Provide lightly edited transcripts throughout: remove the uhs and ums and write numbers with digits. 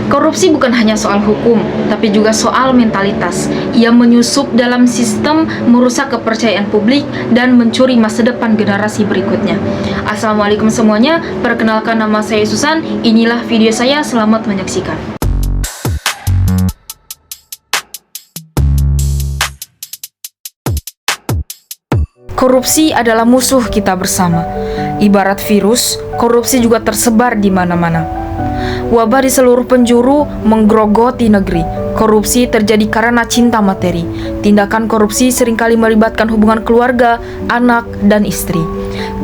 Korupsi bukan hanya soal hukum, tapi juga soal mentalitas. Ia menyusup dalam sistem, merusak kepercayaan publik, dan mencuri masa depan generasi berikutnya. Assalamualaikum semuanya, perkenalkan nama saya Susan, inilah video saya, selamat menyaksikan. Korupsi adalah musuh kita bersama. Ibarat virus, korupsi juga tersebar di mana-mana. Wabah di seluruh penjuru menggerogoti negeri. Korupsi terjadi karena cinta materi. Tindakan korupsi seringkali melibatkan hubungan keluarga, anak, dan istri.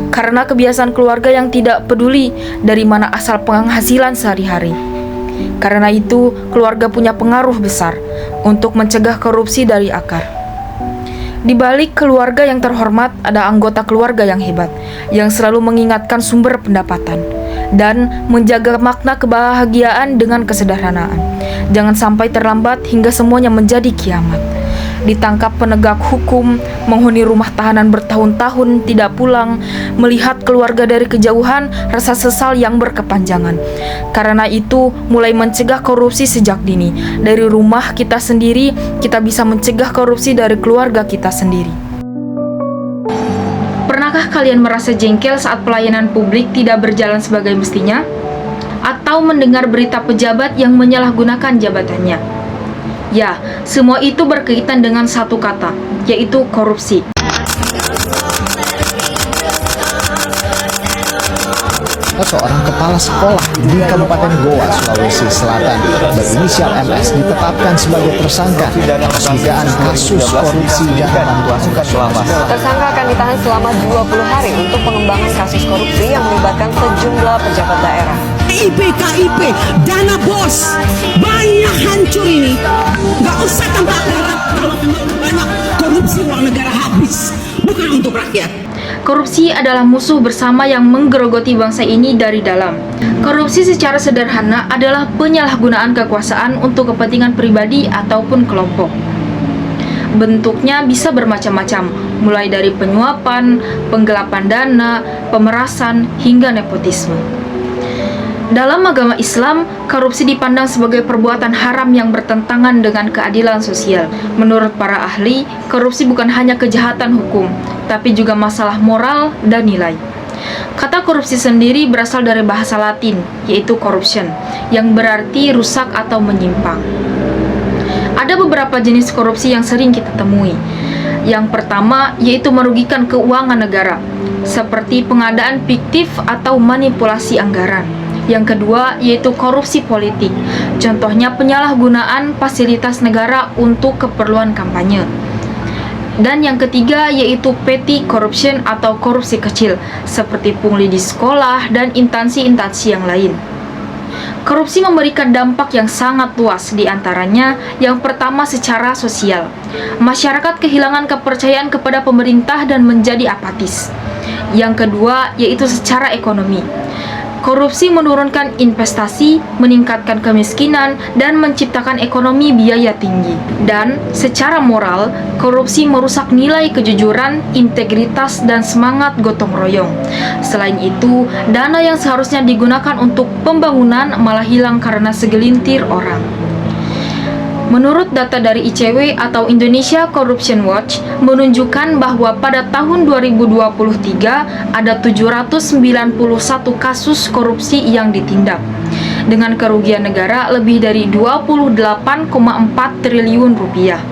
Karena kebiasaan keluarga yang tidak peduli dari mana asal penghasilan sehari-hari. Karena itu, keluarga punya pengaruh besar untuk mencegah korupsi dari akar. Di balik keluarga yang terhormat, ada anggota keluarga yang hebat, yang selalu mengingatkan sumber pendapatan, dan menjaga makna kebahagiaan dengan kesederhanaan. Jangan sampai terlambat hingga semuanya menjadi kiamat. Ditangkap penegak hukum, menghuni rumah tahanan bertahun-tahun, tidak pulang, melihat keluarga dari kejauhan, rasa sesal yang berkepanjangan. Karena itu, mulai mencegah korupsi sejak dini. Dari rumah kita sendiri, kita bisa mencegah korupsi dari keluarga kita sendiri. Pernahkah kalian merasa jengkel saat pelayanan publik tidak berjalan sebagai mestinya? Atau mendengar berita pejabat yang menyalahgunakan jabatannya? Ya, semua itu berkaitan dengan satu kata, yaitu korupsi. Seorang kepala sekolah di Kabupaten Goa, Sulawesi Selatan berinisial MS ditetapkan sebagai tersangka atas dugaan kasus korupsi dan bantuan sosial. Tersangka akan ditahan selama 20 hari untuk pengembangan kasus korupsi yang melibatkan sejumlah pejabat daerah. KIP, dana bos, banyak hancur ini. Gak usah tambah kalau banyak korupsi uang negara habis, bukan untuk rakyat. Korupsi adalah musuh bersama yang menggerogoti bangsa ini dari dalam. Korupsi secara sederhana adalah penyalahgunaan kekuasaan untuk kepentingan pribadi ataupun kelompok. Bentuknya bisa bermacam-macam, mulai dari penyuapan, penggelapan dana, pemerasan, hingga nepotisme. Dalam agama Islam, korupsi dipandang sebagai perbuatan haram yang bertentangan dengan keadilan sosial. Menurut para ahli, korupsi bukan hanya kejahatan hukum, tapi juga masalah moral dan nilai. Kata korupsi sendiri berasal dari bahasa Latin, yaitu corruption, yang berarti rusak atau menyimpang. Ada beberapa jenis korupsi yang sering kita temui. Yang pertama, yaitu merugikan keuangan negara, seperti pengadaan fiktif atau manipulasi anggaran. Yang kedua, yaitu korupsi politik. Contohnya penyalahgunaan fasilitas negara untuk keperluan kampanye. Dan yang ketiga, yaitu petty corruption atau korupsi kecil, seperti pungli di sekolah dan instansi-instansi yang lain. Korupsi memberikan dampak yang sangat luas, di antaranya yang pertama secara sosial. Masyarakat kehilangan kepercayaan kepada pemerintah dan menjadi apatis. Yang kedua, yaitu secara ekonomi. Korupsi menurunkan investasi, meningkatkan kemiskinan, dan menciptakan ekonomi biaya tinggi. Dan secara moral, korupsi merusak nilai kejujuran, integritas, dan semangat gotong royong. Selain itu, dana yang seharusnya digunakan untuk pembangunan malah hilang karena segelintir orang. Menurut data dari ICW atau Indonesia Corruption Watch menunjukkan bahwa pada tahun 2023 ada 791 kasus korupsi yang ditindak dengan kerugian negara lebih dari 28,4 triliun rupiah.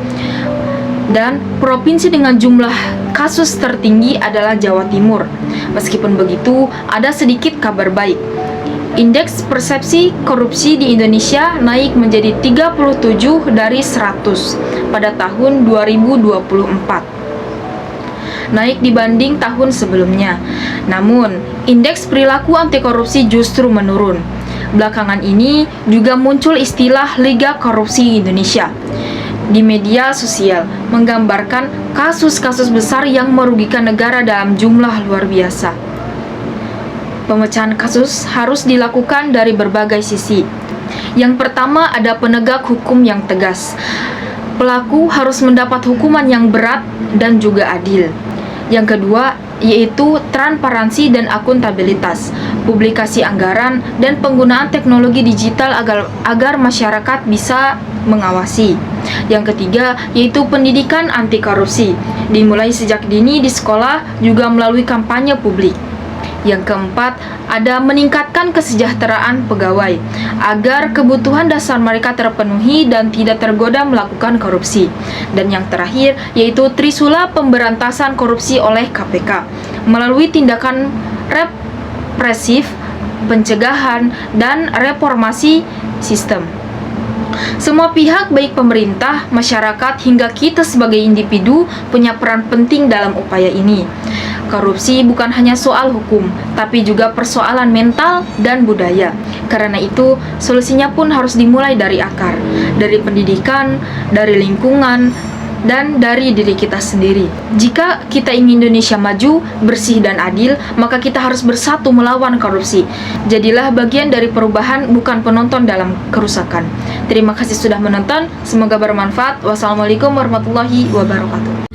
Dan provinsi dengan jumlah kasus tertinggi adalah Jawa Timur. Meskipun begitu, ada sedikit kabar baik. Indeks persepsi korupsi di Indonesia naik menjadi 37 dari 100 pada tahun 2024. Naik dibanding tahun sebelumnya. Namun, indeks perilaku anti korupsi justru menurun. Belakangan ini juga muncul istilah Liga Korupsi Indonesia di media sosial, menggambarkan kasus-kasus besar yang merugikan negara dalam jumlah luar biasa. Pemecahan kasus harus dilakukan dari berbagai sisi. Yang pertama, ada penegak hukum yang tegas. Pelaku harus mendapat hukuman yang berat dan juga adil. Yang kedua, yaitu transparansi dan akuntabilitas. publikasi anggaran, dan penggunaan teknologi digital agar masyarakat bisa mengawasi. Yang ketiga, yaitu pendidikan anti korupsi, dimulai sejak dini di sekolah juga melalui kampanye publik. Yang keempat, ada meningkatkan kesejahteraan pegawai agar kebutuhan dasar mereka terpenuhi dan tidak tergoda melakukan korupsi. Dan yang terakhir, yaitu trisula pemberantasan korupsi oleh KPK melalui tindakan represif, pencegahan, dan reformasi sistem. Semua pihak, baik pemerintah, masyarakat, hingga kita sebagai individu, punya peran penting dalam upaya ini. Korupsi bukan hanya soal hukum, tapi juga persoalan mental dan budaya. Karena itu, solusinya pun harus dimulai dari akar, dari pendidikan, dari lingkungan, dan dari diri kita sendiri. Jika kita ingin Indonesia maju, bersih dan adil, maka kita harus bersatu melawan korupsi. Jadilah bagian dari perubahan, bukan penonton dalam kerusakan. Terima kasih sudah menonton, semoga bermanfaat. Wassalamualaikum warahmatullahi wabarakatuh.